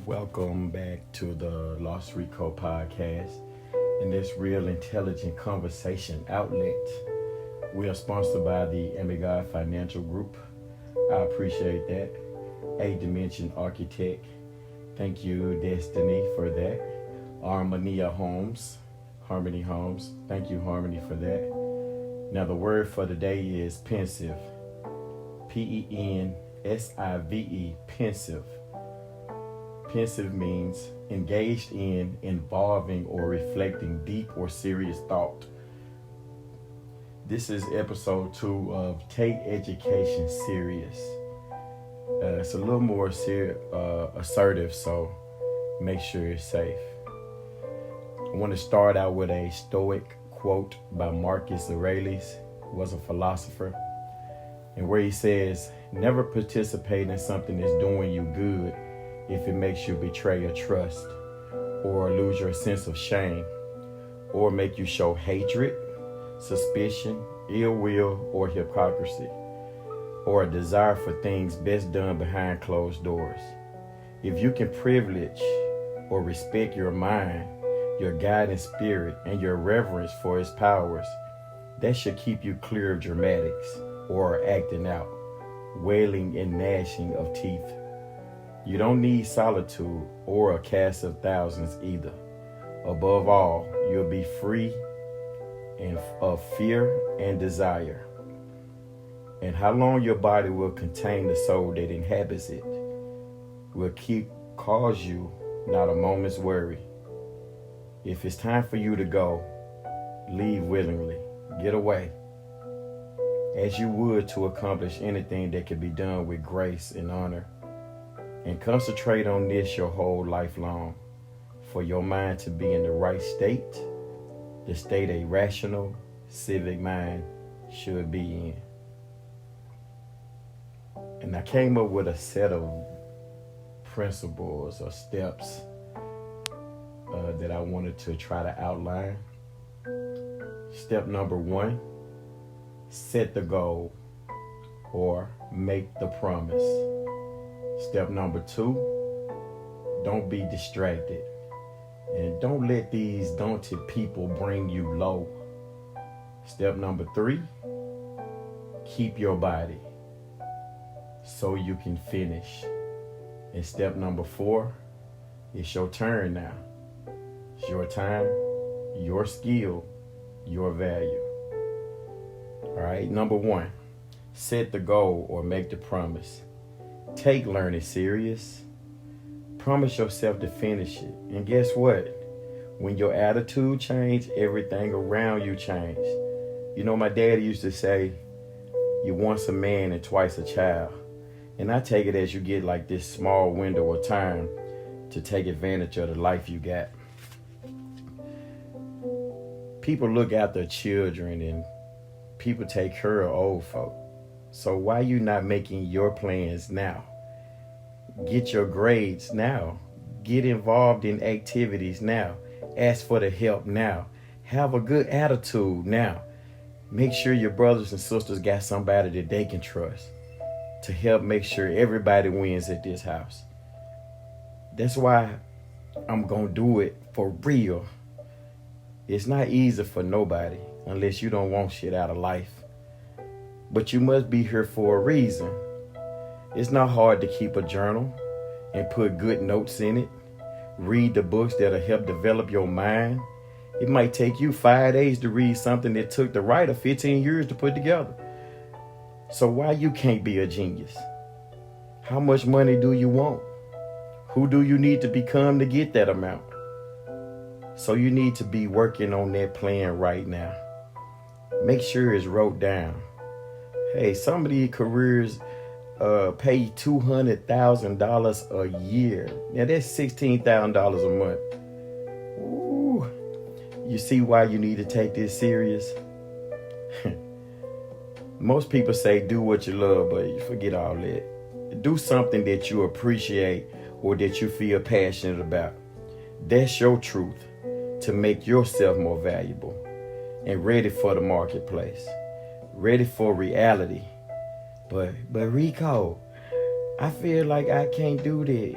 Welcome back to the Lost Rico podcast and this real intelligent conversation outlet. We are sponsored by the Amigod Financial Group. I appreciate that. A Dimension Architect. Thank you, Destiny, for that. Harmony Homes. Thank you, Harmony, for that. Now, the word for today is pensive. Pensive. Pensive. Pensive means engaged in, involving, or reflecting deep or serious thought. This is episode 2 of Take Education Serious. It's a little more assertive, so make sure it's safe. I want to start out with a Stoic quote by Marcus Aurelius, who was a philosopher, and where he says, "Never participate in something that's doing you good if it makes you betray a trust, or lose your sense of shame, or make you show hatred, suspicion, ill will, or hypocrisy, or a desire for things best done behind closed doors. If you can privilege or respect your mind, your guiding spirit, and your reverence for its powers, that should keep you clear of dramatics or acting out, wailing and gnashing of teeth. You don't need solitude or a cast of thousands either. Above all, you'll be free of fear and desire. And how long your body will contain the soul that inhabits it will cause you not a moment's worry. If it's time for you to go, leave willingly. Get away, as you would to accomplish anything that can be done with grace and honor. And concentrate on this your whole life long, for your mind to be in the right state, the state a rational, civic mind should be in." And I came up with a set of principles or steps that I wanted to try to outline. Step number 1, set the goal or make the promise. Step number 2, don't be distracted. And don't let these daunted people bring you low. Step number 3, keep your body so you can finish. And step number 4, it's your turn now. It's your time, your skill, your value. All right, number 1, set the goal or make the promise. Take learning serious. Promise yourself to finish it. And guess what? When your attitude changes, everything around you changes. You know, my daddy used to say, "You once a man and twice a child." And I take it as you get like this small window of time to take advantage of the life you got. People look after children and people take care of old folk. So why you not making your plans now? Get your grades now. Get involved in activities now. Ask for the help now. Have a good attitude now. Make sure your brothers and sisters got somebody that they can trust to help make sure everybody wins at this house. That's why I'm going to do it for real. It's not easy for nobody unless you don't want shit out of life. But you must be here for a reason. It's not hard to keep a journal and put good notes in it. Read the books that'll help develop your mind. It might take you 5 days to read something that took the writer 15 years to put together. So why you can't be a genius? How much money do you want? Who do you need to become to get that amount? So you need to be working on that plan right now. Make sure it's wrote down. Hey, some of these careers pay $200,000 a year. Now that's $16,000 a month. Ooh, you see why you need to take this serious? Most people say do what you love, but you forget all that. Do something that you appreciate or that you feel passionate about. That's your truth to make yourself more valuable and ready for the marketplace. Ready for reality. But Rico, I feel like I can't do that.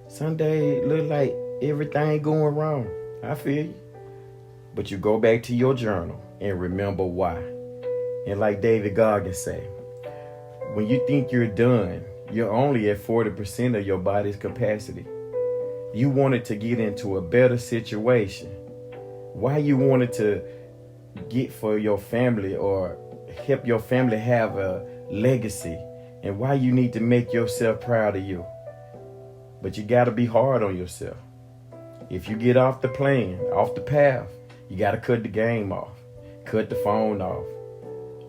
Some days it look like everything going wrong. I feel you. But you go back to your journal and remember why. And like David Goggins say, when you think you're done, you're only at 40% of your body's capacity. You wanted to get into a better situation. Why you wanted to get for your family or help your family have a legacy, and why you need to make yourself proud of you. But you got to be hard on yourself. If you get off the plan, off the path, you got to cut the game off. Cut the phone off.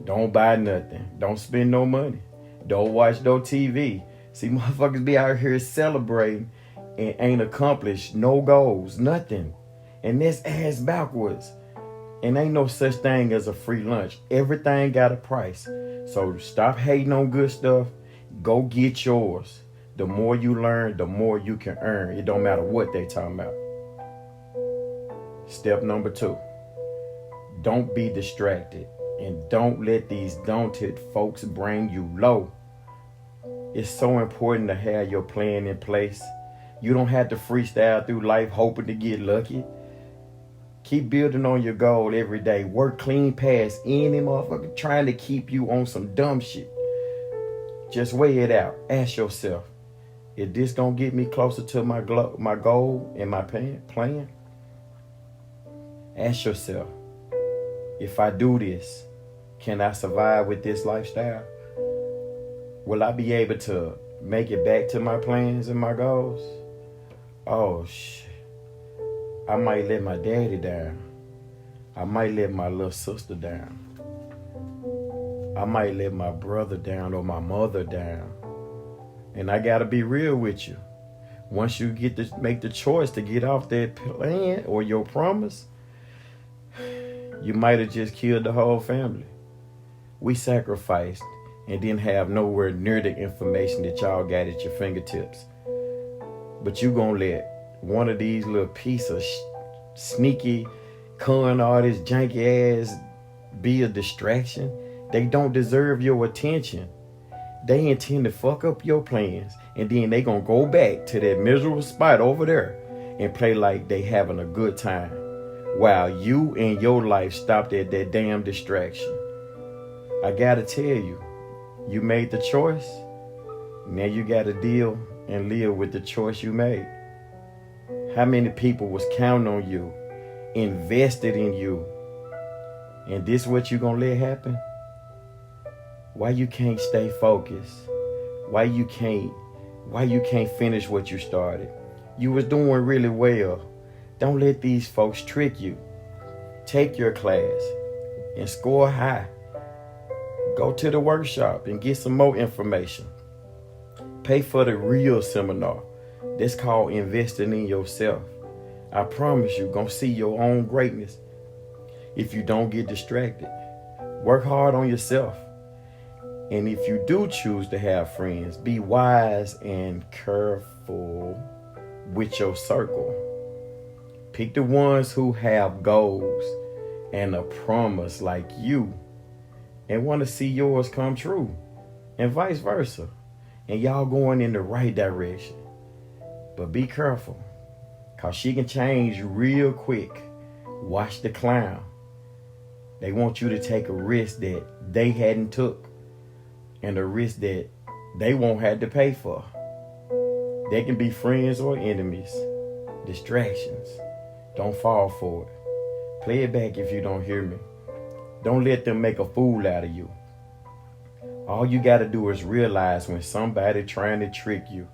Don't buy nothing. Don't spend no money. Don't watch no TV. See, motherfuckers be out here celebrating and ain't accomplished no goals, nothing. And that's ass backwards. And ain't no such thing as a free lunch. Everything got a price. So stop hating on good stuff. Go get yours. The more you learn, the more you can earn. It don't matter what they talking about. Step number 2. Don't be distracted. And don't let these daunted folks bring you low. It's so important to have your plan in place. You don't have to freestyle through life hoping to get lucky. Keep building on your goal every day. Work clean past any motherfucker trying to keep you on some dumb shit. Just weigh it out. Ask yourself, is this gonna get me closer to my goal and my plan? Ask yourself, if I do this, can I survive with this lifestyle? Will I be able to make it back to my plans and my goals? Oh shit. I might let my daddy down. I might let my little sister down. I might let my brother down or my mother down. And I gotta be real with you. Once you get to make the choice to get off that plan or your promise, you might have just killed the whole family. We sacrificed and didn't have nowhere near the information that y'all got at your fingertips. But you gonna let one of these little piece of sneaky con artists, janky ass be a distraction? They don't deserve your attention. They intend to fuck up your plans, and then they gonna go back to that miserable spot over there and play like they having a good time while you and your life stopped at that damn distraction. I gotta tell you, you made the choice. Now you gotta deal and live with the choice you made. How many people was counting on you, invested in you, and this what you gonna let happen? Why you can't stay focused? Why you can't finish what you started? You was doing really well. Don't let these folks trick you. Take your class and score high. Go to the workshop and get some more information. Pay for the real seminar. That's called investing in yourself. I promise you, gonna see your own greatness if you don't get distracted. Work hard on yourself. And if you do choose to have friends, be wise and careful with your circle. Pick the ones who have goals and a promise like you and want to see yours come true, and vice versa. And y'all going in the right direction. But be careful, cause she can change real quick. Watch the clown. They want you to take a risk that they hadn't took, and a risk that they won't have to pay for. They can be friends or enemies. Distractions. Don't fall for it. Play it back if you don't hear me. Don't let them make a fool out of you. All you got to do is realize when somebody trying to trick you.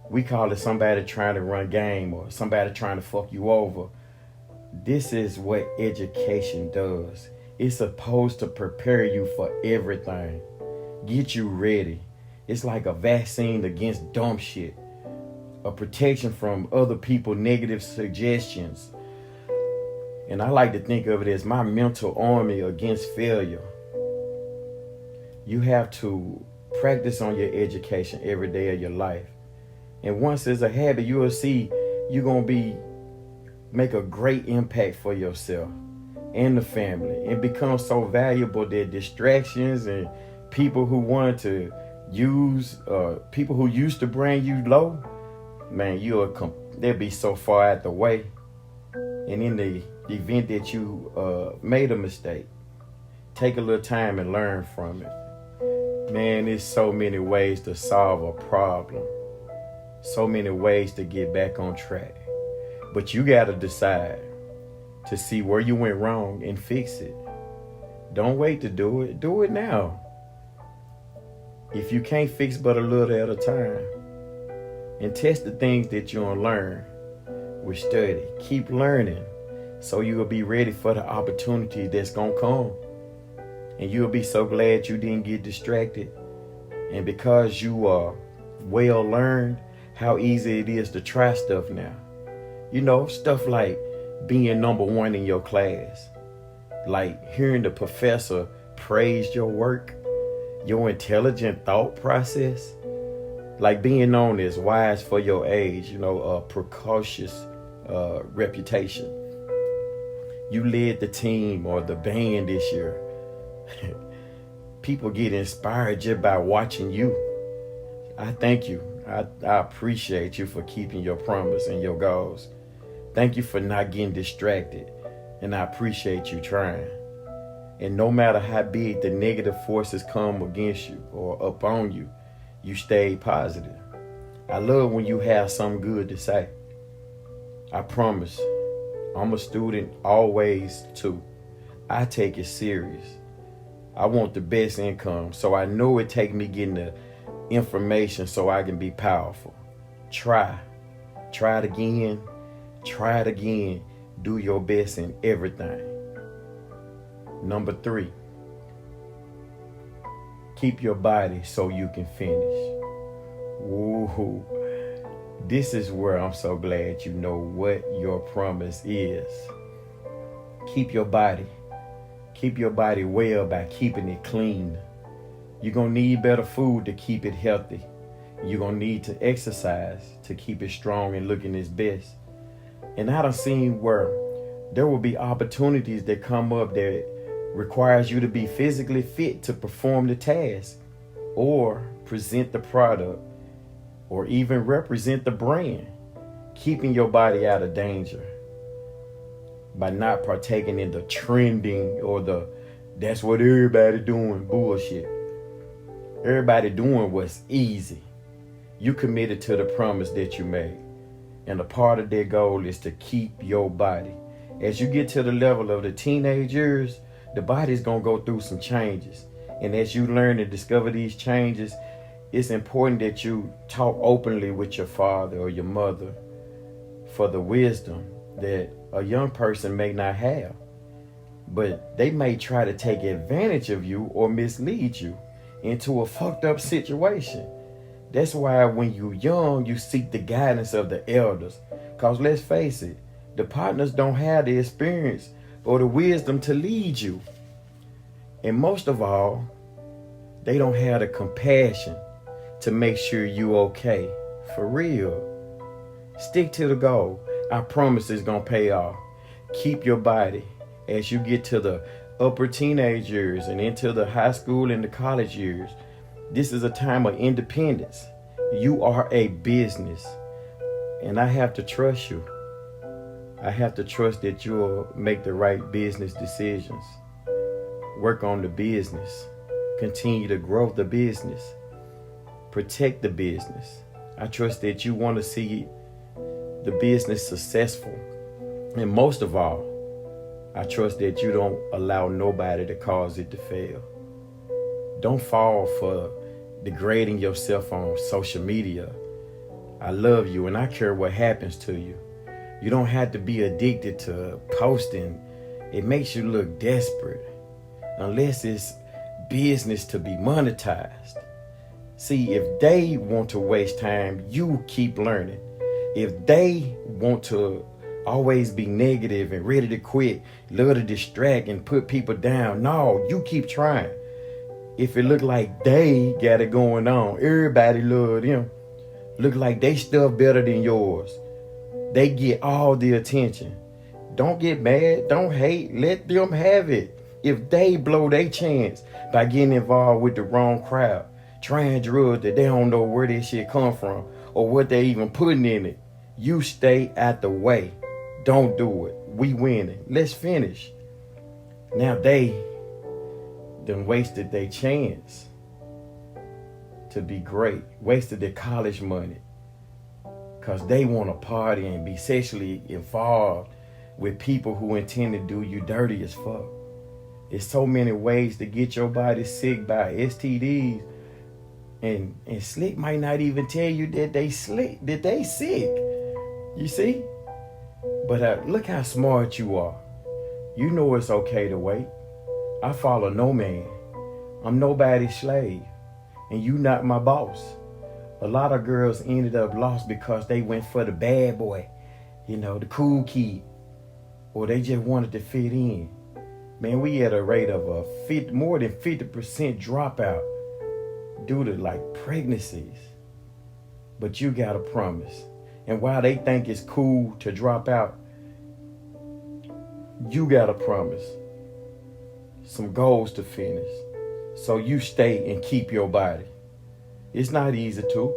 We call it somebody trying to run game or somebody trying to fuck you over. This is what education does. It's supposed to prepare you for everything. Get you ready. It's like a vaccine against dumb shit. A protection from other people's negative suggestions. And I like to think of it as my mental army against failure. You have to practice on your education every day of your life. And once it's a habit, you will see you're going to make a great impact for yourself and the family. It becomes so valuable that distractions and people who want to use, people who used to bring you low, man, they'll be so far out the way. And in the event that you made a mistake, take a little time and learn from it. Man, there's so many ways to solve a problem. So many ways to get back on track. But you got to decide to see where you went wrong and fix it. Don't wait to do it. Do it now. If you can't fix but a little at a time, and test the things that you want to learn with study. Keep learning so you will be ready for the opportunity that's going to come. And you'll be so glad you didn't get distracted. And because you are well learned, how easy it is to try stuff now. You know, stuff like being number one in your class. Like hearing the professor praise your work, your intelligent thought process. Like being known as wise for your age, you know, a precocious reputation. You led the team or the band this year. People get inspired just by watching you. I thank you. I appreciate you for keeping your promise and your goals. Thank you for not getting distracted. And I appreciate you trying. And no matter how big the negative forces come against you or upon you, you stay positive. I love when you have something good to say. I promise, I'm a student always too. I take it serious. I want the best income, so I know it takes me getting the information so I can be powerful. Try it again, try it again. Do your best in everything. Number 3, keep your body so you can finish. Woo-hoo. This is where I'm so glad you know what your promise is. Keep your body. Keep your body well by keeping it clean. You're going to need better food to keep it healthy. You're going to need to exercise to keep it strong and looking its best. And I done seen where there will be opportunities that come up that requires you to be physically fit to perform the task or present the product or even represent the brand, keeping your body out of danger by not partaking in the trending or the that's what everybody doing bullshit. Everybody doing what's easy. You committed to the promise that you made. And a part of their goal is to keep your body. As you get to the level of the teenage years, the body's going to go through some changes. And as you learn and discover these changes, it's important that you talk openly with your father or your mother for the wisdom that a young person may not have. But they may try to take advantage of you or mislead you into a fucked up situation. That's why when you're young, you seek the guidance of the elders. Because let's face it, the partners don't have the experience or the wisdom to lead you. And most of all, they don't have the compassion to make sure you okay. For real. Stick to the goal. I promise it's going to pay off. Keep your body. As you get to the upper teenage years and into the high school and the college years, this is a time of independence. You are a business. And I have to trust you. I have to trust that you'll make the right business decisions. Work on the business. Continue to grow the business. Protect the business. I trust that you want to see the business successful. And most of all, I trust that you don't allow nobody to cause it to fail. Don't fall for degrading yourself on social media. I love you and I care what happens to you. You don't have to be addicted to posting. It makes you look desperate unless it's business to be monetized. See, if they want to waste time, you keep learning. If they want to always be negative and ready to quit, love to distract and put people down, no, you keep trying. If it look like they got it going on, everybody love them. Look like they stuff better than yours. They get all the attention. Don't get mad. Don't hate. Let them have it. If they blow their chance by getting involved with the wrong crowd, trying drugs that they don't know where this shit come from or what they even putting in it. You stay out the way. Don't do it. We winning. Let's finish. Now they done wasted their chance to be great. Wasted their college money. Because they want to party and be sexually involved with people who intend to do you dirty as fuck. There's so many ways to get your body sick by STDs. And Slick might not even tell you that they sick. You see? But look how smart you are. You know it's okay to wait. I follow no man. I'm nobody's slave. And you not my boss. A lot of girls ended up lost because they went for the bad boy. You know, the cool kid. Or they just wanted to fit in. Man, we at a rate of more than 50% dropout due to like pregnancies. But you got a promise. And while they think it's cool to drop out, you got a promise. Some goals to finish. So you stay and keep your body. It's not easy to.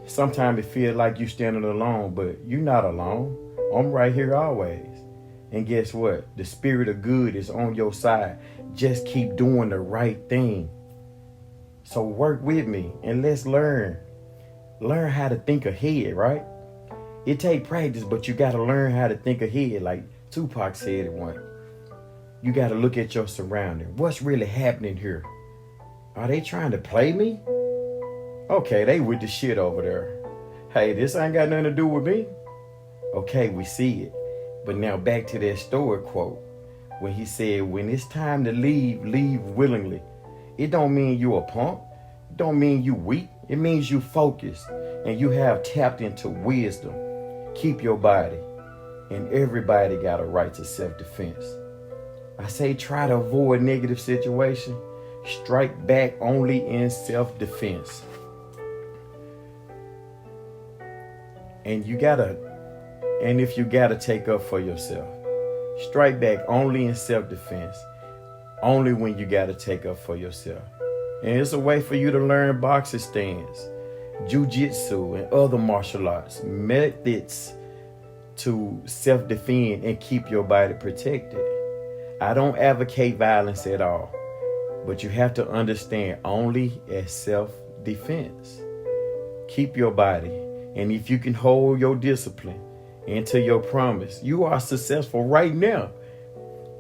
Sometimes it feels like you standing alone, but you're not alone. I'm right here always. And guess what? The spirit of good is on your side. Just keep doing the right thing. So work with me and let's learn. Learn how to think ahead, right? It take practice, but you got to learn how to think ahead. Like Tupac said it once. You got to look at your surroundings. What's really happening here? Are they trying to play me? Okay, they with the shit over there. Hey, this ain't got nothing to do with me. Okay, we see it. But now back to that Stoic quote. When he said, when it's time to leave, leave willingly. It don't mean you a punk. It don't mean you weak. It means you focused and you have tapped into wisdom. Keep your body. And everybody got a right to self-defense. I say try to avoid negative situations. Strike back only in self-defense. And if you gotta take up for yourself, strike back only in self-defense. Only when you gotta take up for yourself. And it's a way for you to learn boxing stance, jiu-jitsu, and other martial arts methods to self-defend and keep your body protected. I don't advocate violence at all, but you have to understand only as self-defense. Keep your body, and if you can hold your discipline into your promise, you are successful right now.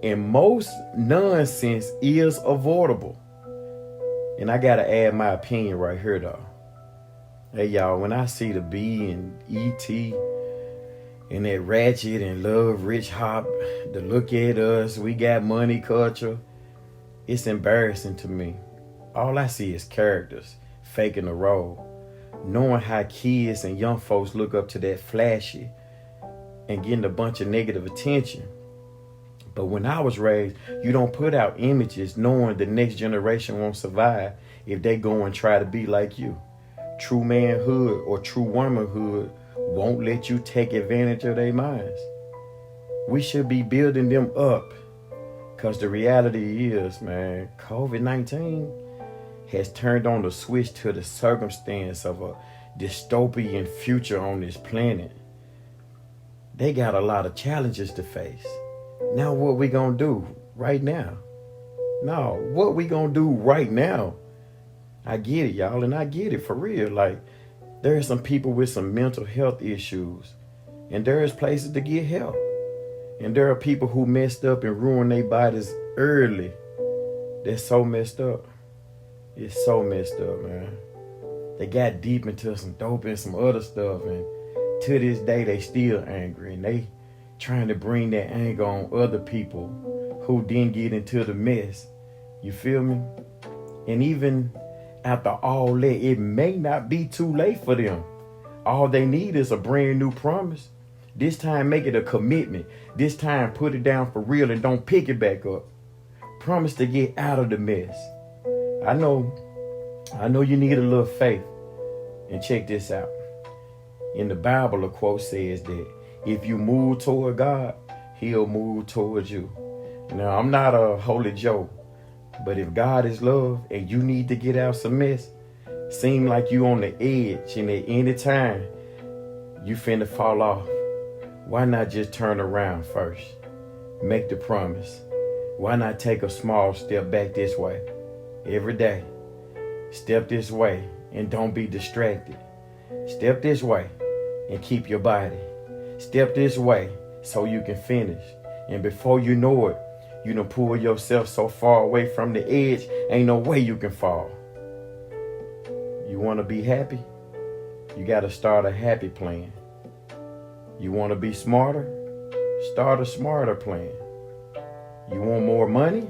And most nonsense is avoidable. And I gotta add my opinion right here though. Hey y'all, when I see the B and E.T. and that Ratchet and Love Rich Hop, the look at us, we got money culture, it's embarrassing to me. All I see is characters faking the role, knowing how kids and young folks look up to that flashy and getting a bunch of negative attention. But when I was raised, you don't put out images knowing the next generation won't survive if they go and try to be like you. True manhood or true womanhood won't let you take advantage of their minds. We should be building them up, because the reality is, man, COVID-19 has turned on the switch to the circumstance of a dystopian future on this planet. They got a lot of challenges to face. Now what we gonna do right now? No, what we gonna do right now? I get it, y'all, and I get it for real. Like, there are some people with some mental health issues, and there is places to get help. And there are people who messed up and ruined their bodies early. That's so messed up. It's so messed up, man. They got deep into some dope and some other stuff, and to this day they still angry, and they trying to bring that anger on other people who didn't get into the mess. You feel me? And even after all that, it may not be too late for them. All they need is a brand new promise. This time make it a commitment. This time put it down for real and don't pick it back up. Promise to get out of the mess. I know you need a little faith. And check this out. In the Bible, a quote says that if you move toward God, he'll move towards you. Now, I'm not a holy Joe, But if God is love and you need to get out some mess, seem like you on the edge, and at any time you finna fall off, why not just turn around first? Make the promise. Why not take a small step back this way? Every day. Step this way and don't be distracted. Step this way and keep your body. Step this way so you can finish. And before you know it, you done pull yourself so far away from the edge, ain't no way you can fall. You want to be happy? You got to start a happy plan. You want to be smarter? Start a smarter plan. You want more money?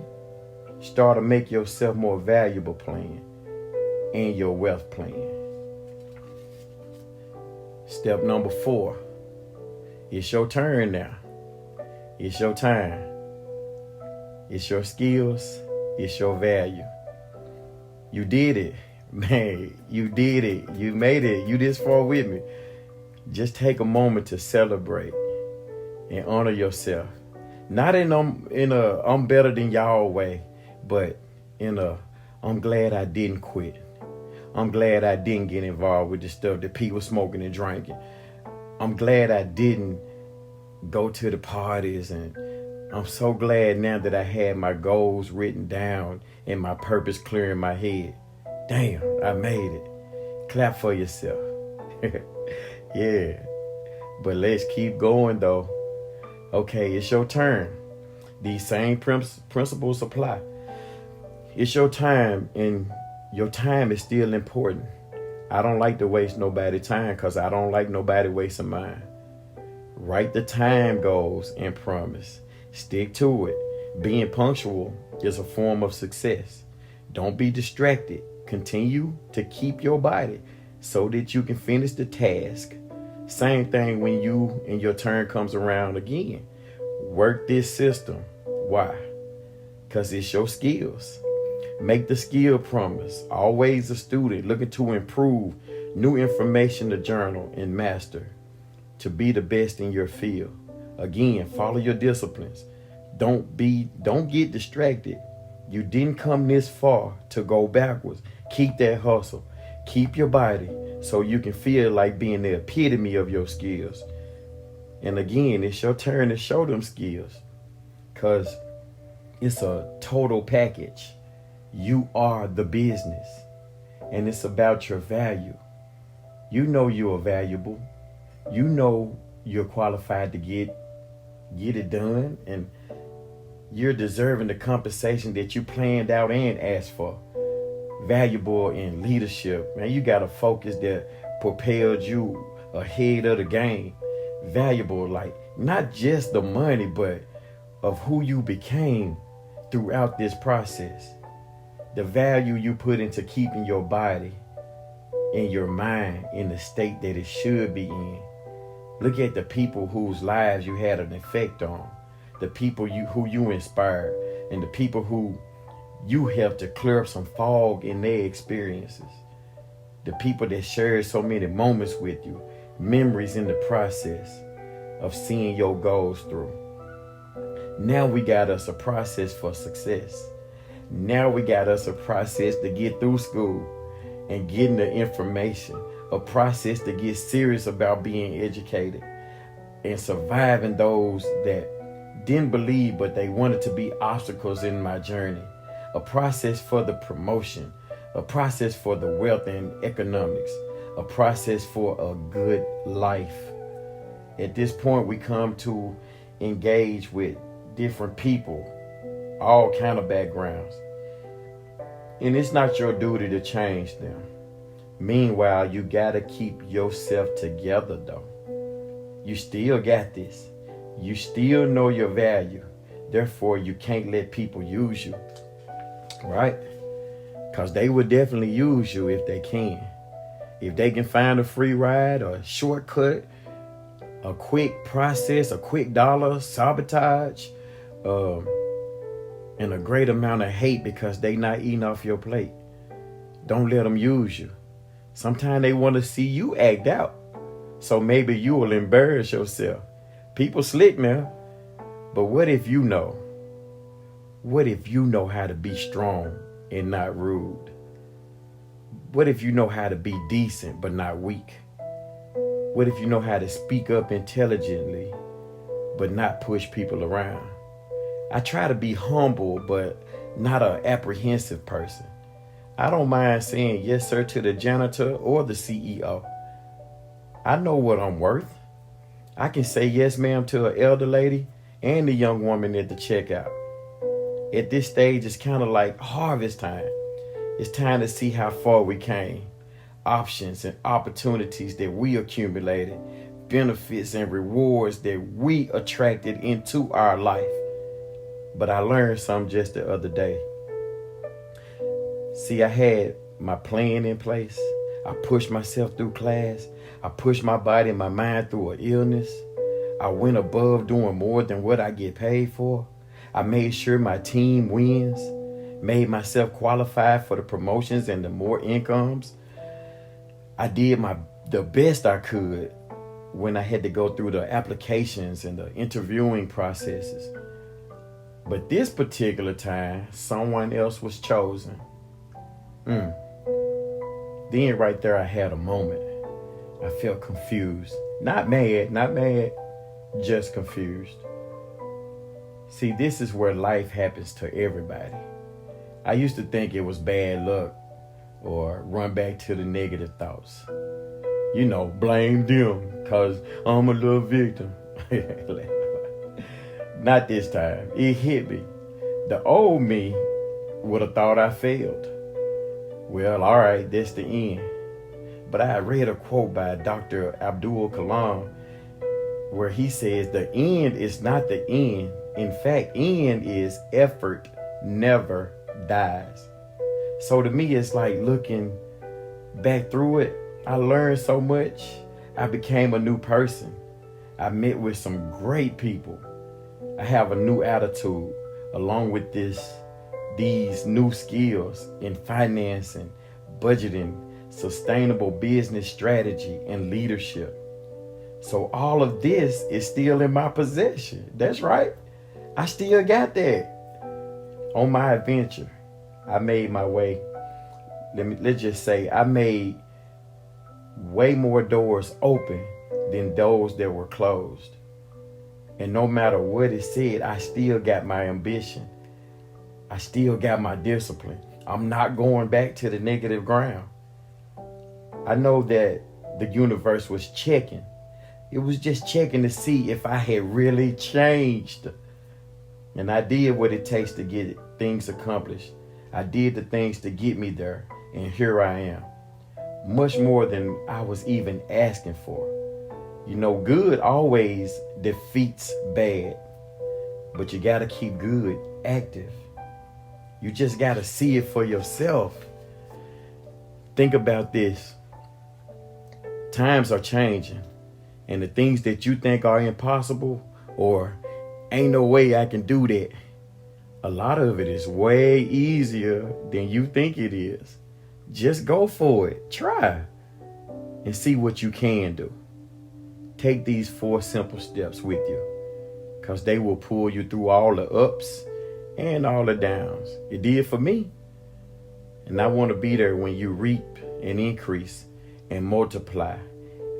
Start to make yourself more valuable plan and your wealth plan. Step number 4. It's your turn now. It's your time. It's your skills. It's your value. You did it. Man, you did it. You made it. You this far with me. Just take a moment to celebrate and honor yourself. Not in a I'm better than y'all way, but in a I'm glad I didn't quit. I'm glad I didn't get involved with the stuff that people smoking and drinking. I'm glad I didn't go to the parties, and I'm so glad now that I had my goals written down and my purpose clear in my head. Damn, I made it. Clap for yourself. Yeah. But let's keep going though. Okay, it's your turn. These same principles apply. It's your time, and your time is still important. I don't like to waste nobody's time because I don't like nobody wasting mine. Write the time goals and promise. Stick to it. Being punctual is a form of success. Don't be distracted. Continue to keep your body so that you can finish the task. Same thing when you and your turn comes around again. Work this system. Why? Because it's your skills. Make the skill promise. Always a student looking to improve new information to journal and master. To be the best in your field. Again, follow your disciplines. Don't get distracted. You didn't come this far to go backwards. Keep that hustle. Keep your body so you can feel like being the epitome of your skills. And again, it's your turn to show them skills, because it's a total package. You are the business, and it's about your value. You know you are valuable. You know you're qualified to get it done, and you're deserving the compensation that you planned out and asked for. Valuable in leadership. Man, you got a focus that propelled you ahead of the game. Valuable, like not just the money, but of who you became throughout this process. The value you put into keeping your body and your mind in the state that it should be in. Look at the people whose lives you had an effect on. The people who you inspired, and the people who you helped to clear up some fog in their experiences. The people that shared so many moments with you, memories in the process of seeing your goals through. Now we got us a process for success. Now we got us a process to get through school and getting the information. A process to get serious about being educated and surviving those that didn't believe, but they wanted to be obstacles in my journey. A process for the promotion, a process for the wealth and economics, a process for a good life. At this point, we come to engage with different people, all kind of backgrounds. And it's not your duty to change them. Meanwhile, you gotta keep yourself together though. You still got this. You still know your value. Therefore, you can't let people use you. Right? Because they would definitely use you if they can. If they can find a free ride or a shortcut, a quick process, a quick dollar, sabotage, and a great amount of hate because they not eating off your plate. Don't let them use you. Sometimes they want to see you act out. So maybe you will embarrass yourself. People slick now. But what if you know What if you know how to be strong and not rude? What if you know how to be decent but not weak? What if you know how to speak up intelligently but not push people around? I try to be humble but not an apprehensive person. I don't mind saying yes sir to the janitor or the CEO. I know what I'm worth. I can say yes ma'am to an elder lady and the young woman at the checkout. At this stage, it's kind of like harvest time. It's time to see how far we came. Options and opportunities that we accumulated, benefits and rewards that we attracted into our life. But I learned something just the other day. See, I had my plan in place. I pushed myself through class. I pushed my body and my mind through an illness. I went above doing more than what I get paid for. I made sure my team wins. Made myself qualified for the promotions and the more incomes. I did the best I could when I had to go through the applications and the interviewing processes. But this particular time, someone else was chosen. Then right there, I had a moment. I felt confused. Not mad, just confused. See, this is where life happens to everybody. I used to think it was bad luck or run back to the negative thoughts. You know, blame them because I'm a little victim. Not this time. It hit me. The old me would have thought I failed. Well, all right, that's the end. But I read a quote by Dr. Abdul Kalam where he says the end is not the end. In fact, end is effort never dies. So to me, it's like looking back through it. I learned so much. I became a new person. I met with some great people. I have a new attitude along with these new skills in financing, budgeting, sustainable business strategy, and leadership. So all of this is still in my possession. That's right. I still got that. On my adventure, I made my way. Let's just say I made way more doors open than those that were closed. And no matter what it said, I still got my ambition. I still got my discipline. I'm not going back to the negative ground. I know that the universe was checking. It was just checking to see if I had really changed. And I did what it takes to get things accomplished. I did the things to get me there. And here I am. Much more than I was even asking for. You know, good always defeats bad. But you got to keep good active. You just got to see it for yourself. Think about this. Times are changing. And the things that you think are impossible or ain't no way I can do that, a lot of it is way easier than you think it is. Just go for it. Try and see what you can do. Take these 4 simple steps with you because they will pull you through all the ups and all the downs. It did for me. And I want to be there when you reap and increase and multiply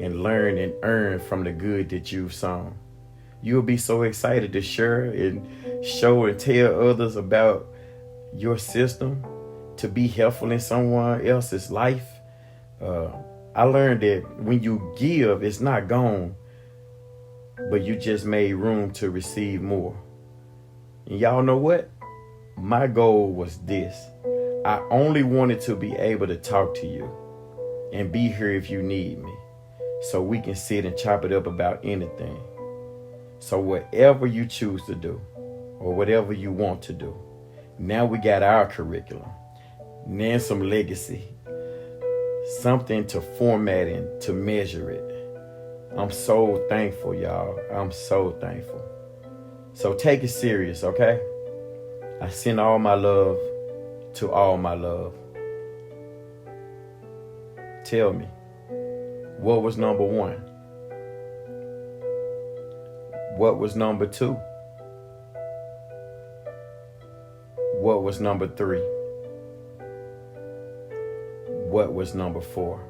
and learn and earn from the good that you've sown. You'll be so excited to share and show and tell others about your system to be helpful in someone else's life. I learned that when you give, it's not gone, but you just made room to receive more. And y'all know what? My goal was this. I only wanted to be able to talk to you and be here if you need me, so we can sit and chop it up about anything. So whatever you choose to do or whatever you want to do, now we got our curriculum. Now some legacy, something to format and to measure it. I'm so thankful, y'all. I'm so thankful. So take it serious, okay? I send all my love to all my love. Tell me, what was number 1? What was number 2? was number 3? What was number 4?